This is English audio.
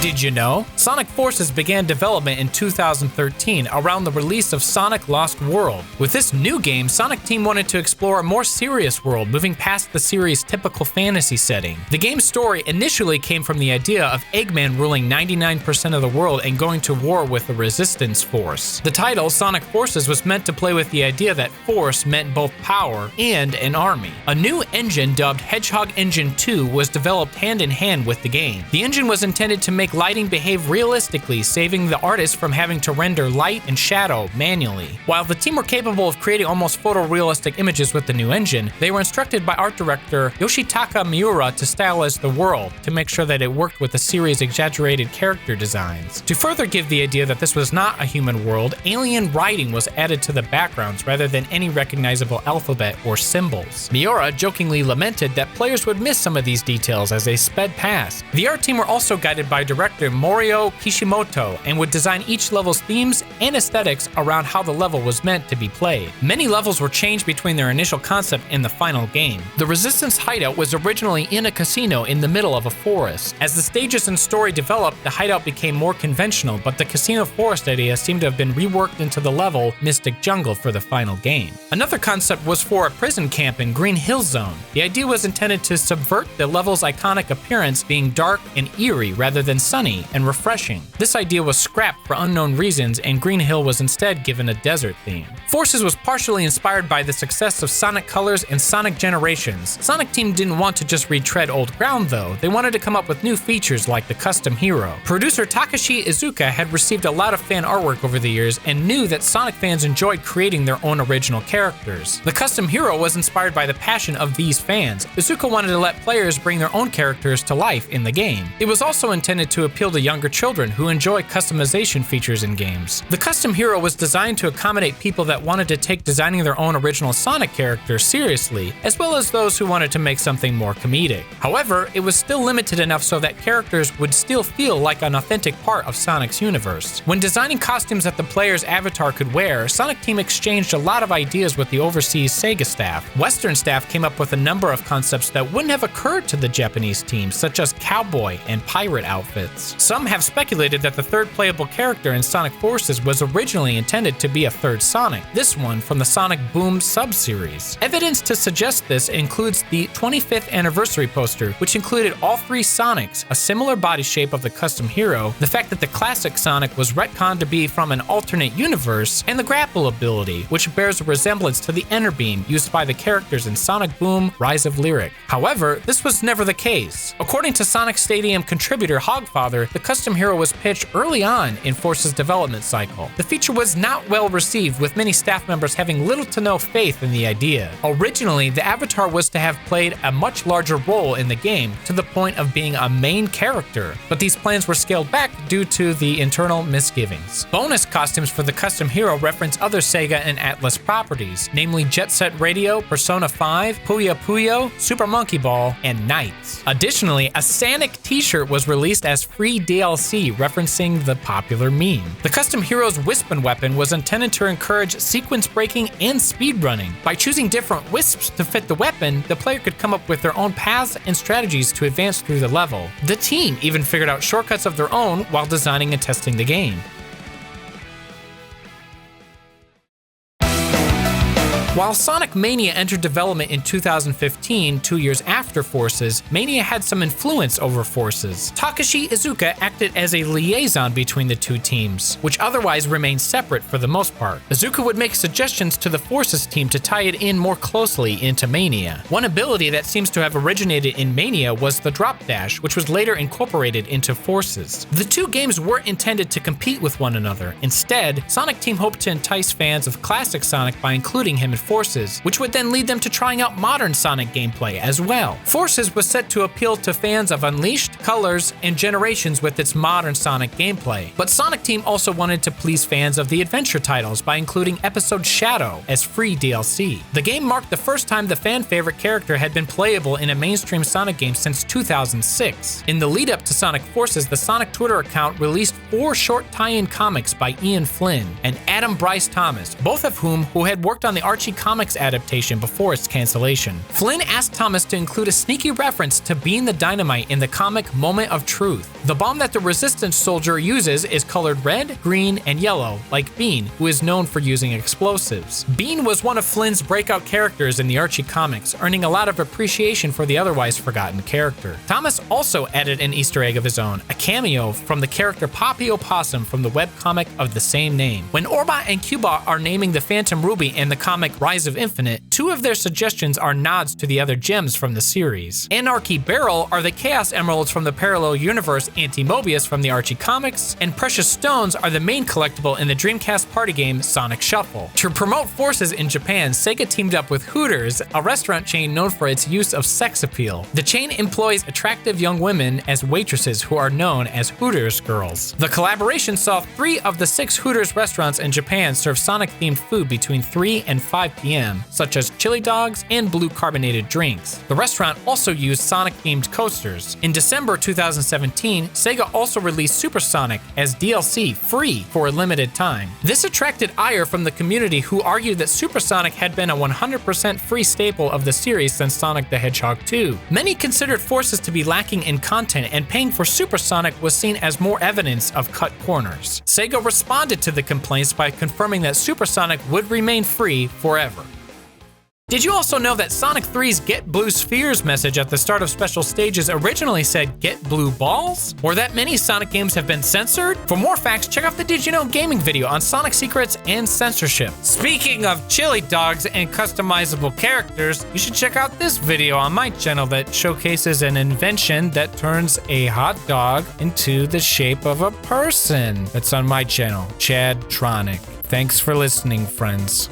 Did you know? Sonic Forces began development in 2013 around the release of Sonic Lost World. With this new game, Sonic Team wanted to explore a more serious world, moving past the series' typical fantasy setting. The game's story initially came from the idea of Eggman ruling 99% of the world and going to war with the Resistance Force. The title, Sonic Forces, was meant to play with the idea that force meant both power and an army. A new engine dubbed Hedgehog Engine 2 was developed hand in hand with the game. The engine was intended to make lighting behave realistically, saving the artist from having to render light and shadow manually. While the team were capable of creating almost photorealistic images with the new engine, they were instructed by art director Yoshitaka Miura to stylize the world to make sure that it worked with the series' exaggerated character designs. To further give the idea that this was not a human world, alien writing was added to the backgrounds rather than any recognizable alphabet or symbols. Miura jokingly lamented that players would miss some of these details as they sped past. The art team were also guided by director Morio Kishimoto and would design each level's themes and aesthetics around how the level was meant to be played. Many levels were changed between their initial concept and the final game. The Resistance hideout was originally in a casino in the middle of a forest. As the stages and story developed, the hideout became more conventional, but the casino forest idea seemed to have been reworked into the level Mystic Jungle for the final game. Another concept was for a prison camp in Green Hill Zone. The idea was intended to subvert the level's iconic appearance, being dark and eerie rather than sunny and refreshing. This idea was scrapped for unknown reasons, and Green Hill was instead given a desert theme. Forces was partially inspired by the success of Sonic Colors and Sonic Generations. Sonic Team didn't want to just retread old ground though, they wanted to come up with new features like the custom hero. Producer Takashi Iizuka had received a lot of fan artwork over the years and knew that Sonic fans enjoyed creating their own original characters. The custom hero was inspired by the passion of these fans. Iizuka wanted to let players bring their own characters to life in the game. It was also intended to appeal to younger children who enjoy customization features in games. The custom hero was designed to accommodate people that wanted to take designing their own original Sonic character seriously, as well as those who wanted to make something more comedic. However, it was still limited enough so that characters would still feel like an authentic part of Sonic's universe. When designing costumes that the player's avatar could wear, Sonic Team exchanged a lot of ideas with the overseas Sega staff. Western staff came up with a number of concepts that wouldn't have occurred to the Japanese team, such as cowboy and pirate outfits. Some have speculated that the third playable character in Sonic Forces was originally intended to be a third Sonic, this one from the Sonic Boom sub-series. Evidence to suggest this includes the 25th anniversary poster, which included all three Sonics, a similar body shape of the custom hero, the fact that the classic Sonic was retconned to be from an alternate universe, and the grapple ability, which bears a resemblance to the Ender Beam used by the characters in Sonic Boom: Rise of Lyric. However, this was never the case. According to Sonic Stadium contributor Hogfather, the custom hero was pitched early on in Force's development cycle. The feature was not well received, with many staff members having little to no faith in the idea. Originally, the avatar was to have played a much larger role in the game, to the point of being a main character, but these plans were scaled back due to the internal misgivings. Bonus costumes for the custom hero reference other Sega and Atlas properties, namely Jet Set Radio, Persona 5, Puyo Puyo, Super Monkey Ball, and Knights. Additionally, a Sonic t-shirt was released as free DLC referencing the popular meme. The custom hero's Wispin weapon was intended to encourage sequence breaking and speedrunning. By choosing different wisps to fit the weapon, the player could come up with their own paths and strategies to advance through the level. The team even figured out shortcuts of their own while designing and testing the game. While Sonic Mania entered development in 2015, 2 years after Forces, Mania had some influence over Forces. Takashi Iizuka acted as a liaison between the two teams, which otherwise remained separate for the most part. Iizuka would make suggestions to the Forces team to tie it in more closely into Mania. One ability that seems to have originated in Mania was the Drop Dash, which was later incorporated into Forces. The two games weren't intended to compete with one another. Instead, Sonic Team hoped to entice fans of classic Sonic by including him in Forces, which would then lead them to trying out modern Sonic gameplay as well. Forces was set to appeal to fans of Unleashed, Colors, and Generations with its modern Sonic gameplay. But Sonic Team also wanted to please fans of the adventure titles by including Episode Shadow as free DLC. The game marked the first time the fan favorite character had been playable in a mainstream Sonic game since 2006. In the lead up to Sonic Forces, the Sonic Twitter account released 4 short tie-in comics by Ian Flynn and Adam Bryce Thomas, both of whom had worked on the Archie comics adaptation before its cancellation. Flynn asked Thomas to include a sneaky reference to Bean the Dynamite in the comic Moment of Truth. The bomb that the Resistance soldier uses is colored red, green, and yellow, like Bean, who is known for using explosives. Bean was one of Flynn's breakout characters in the Archie comics, earning a lot of appreciation for the otherwise forgotten character. Thomas also added an Easter egg of his own, a cameo from the character Poppy Opossum from the webcomic of the same name. When Orbot and Cubot are naming the Phantom Ruby in the comic Rise of Infinite, two of their suggestions are nods to the other gems from the series. Anarchy Barrel are the Chaos Emeralds from the parallel universe Anti-Mobius from the Archie comics, and Precious Stones are the main collectible in the Dreamcast party game Sonic Shuffle. To promote Forces in Japan, Sega teamed up with Hooters, a restaurant chain known for its use of sex appeal. The chain employs attractive young women as waitresses who are known as Hooters girls. The collaboration saw 3 of the 6 Hooters restaurants in Japan serve Sonic-themed food between 3 and 5 p.m., such as chili dogs and blue carbonated drinks. The restaurant also used Sonic-themed coasters. In December 2017, Sega also released Super Sonic as DLC free for a limited time. This attracted ire from the community, who argued that Super Sonic had been a 100% free staple of the series since Sonic the Hedgehog 2. Many considered Forces to be lacking in content, and paying for Super Sonic was seen as more evidence of cut corners. Sega responded to the complaints by confirming that Super Sonic would remain free forever. Did you also know that Sonic 3's Get Blue Spheres message at the start of special stages originally said Get Blue Balls? Or that many Sonic games have been censored? For more facts, check out the DidYouKnowGaming video on Sonic secrets and censorship. Speaking of chili dogs and customizable characters, you should check out this video on my channel that showcases an invention that turns a hot dog into the shape of a person. That's on my channel, Chadtronic. Thanks for listening, friends.